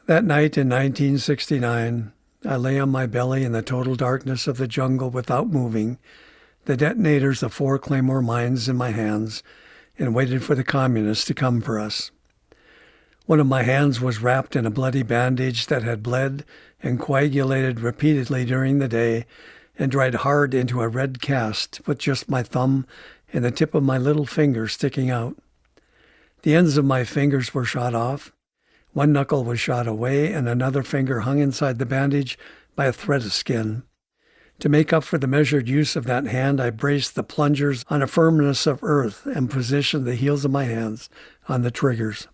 That night in 1969, I lay on my belly in the total darkness of the jungle without moving, the detonators of 4 Claymore mines in my hands, and waited for the communists to come for us. One of my hands was wrapped in a bloody bandage that had bled and coagulated repeatedly during the day and dried hard into a red cast with just my thumb and the tip of my little finger sticking out. The ends of my fingers were shot off. One knuckle was shot away, and another finger hung inside the bandage by a thread of skin. To make up for the measured use of that hand, I braced the plungers on a firmness of earth and positioned the heels of my hands on the triggers.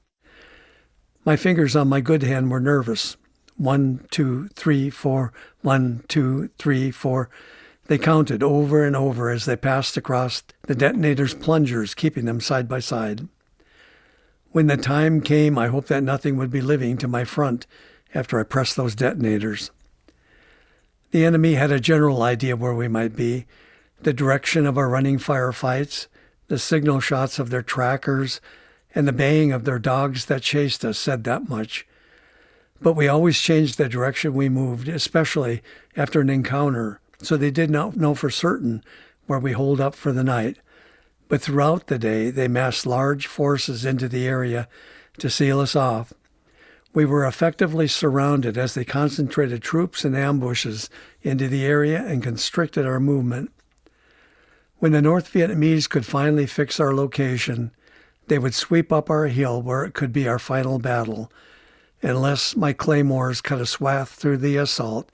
My fingers on my good hand were nervous. 1, 2, 3, 4, 1, 2, 3, 4. They counted over and over as they passed across the detonator's plungers, keeping them side by side. When the time came, I hoped that nothing would be living to my front after I pressed those detonators. The enemy had a general idea where we might be, the direction of our running firefights, the signal shots of their trackers, and the baying of their dogs that chased us said that much. But we always changed the direction we moved, especially after an encounter, so they did not know for certain where we holed up for the night. But throughout the day, they massed large forces into the area to seal us off. We were effectively surrounded as they concentrated troops and ambushes into the area and constricted our movement. When the North Vietnamese could finally fix our location, they would sweep up our hill where it could be our final battle, unless my claymores cut a swath through the assault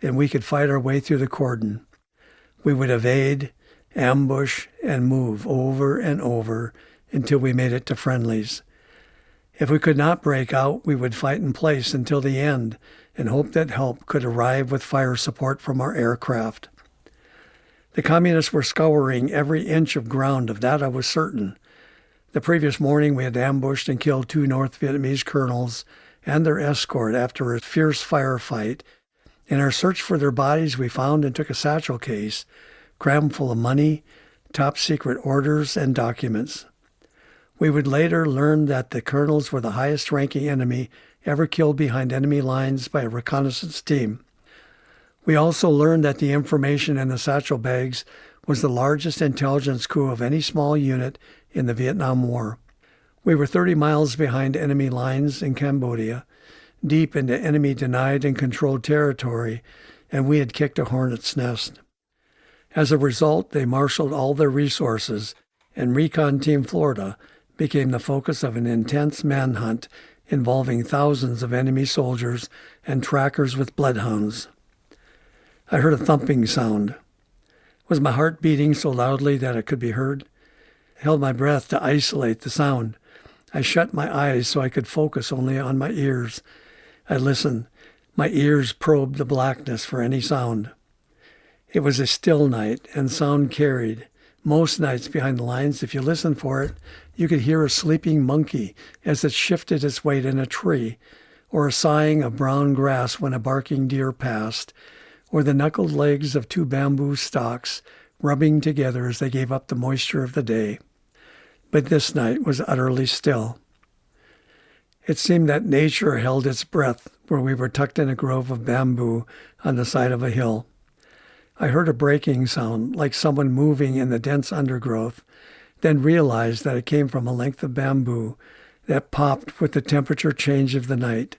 and we could fight our way through the cordon. We would evade, ambush, and move over and over until we made it to friendlies. If we could not break out, we would fight in place until the end and hope that help could arrive with fire support from our aircraft. The communists were scouring every inch of ground, of that I was certain. The previous morning we had ambushed and killed 2 North Vietnamese colonels and their escort after a fierce firefight. In our search for their bodies, we found and took a satchel case crammed full of money, top-secret orders, and documents. We would later learn that the colonels were the highest-ranking enemy ever killed behind enemy lines by a reconnaissance team. We also learned that the information in the satchel bags was the largest intelligence coup of any small unit in the Vietnam War. We were 30 miles behind enemy lines in Cambodia, deep into enemy-denied and controlled territory, and we had kicked a hornet's nest. As a result, they marshaled all their resources, and Recon Team Florida became the focus of an intense manhunt involving thousands of enemy soldiers and trackers with bloodhounds. I heard a thumping sound. Was my heart beating so loudly that it could be heard? I held my breath to isolate the sound. I shut my eyes so I could focus only on my ears. I listened. My ears probed the blackness for any sound. It was a still night, and sound carried. Most nights behind the lines, if you listened for it, you could hear a sleeping monkey as it shifted its weight in a tree, or a sighing of brown grass when a barking deer passed, or the knuckled legs of 2 bamboo stalks rubbing together as they gave up the moisture of the day. But this night was utterly still. It seemed that nature held its breath where we were tucked in a grove of bamboo on the side of a hill. I heard a breaking sound, like someone moving in the dense undergrowth, then realized that it came from a length of bamboo that popped with the temperature change of the night.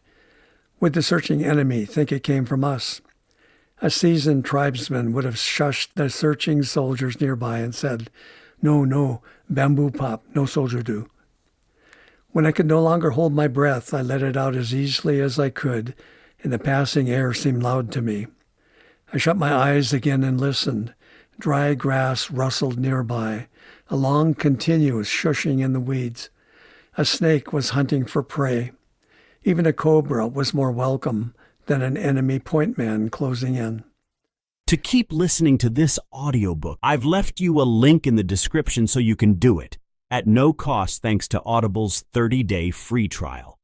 Would the searching enemy think it came from us? A seasoned tribesman would have shushed the searching soldiers nearby and said, "No, no, bamboo pop, no soldier do." When I could no longer hold my breath, I let it out as easily as I could, and the passing air seemed loud to me. I shut my eyes again and listened. Dry grass rustled nearby, a long continuous shushing in the weeds. A snake was hunting for prey. Even a cobra was more welcome than an enemy point man closing in. To keep listening to this audiobook, I've left you a link in the description so you can do it, at no cost thanks to Audible's 30-day free trial.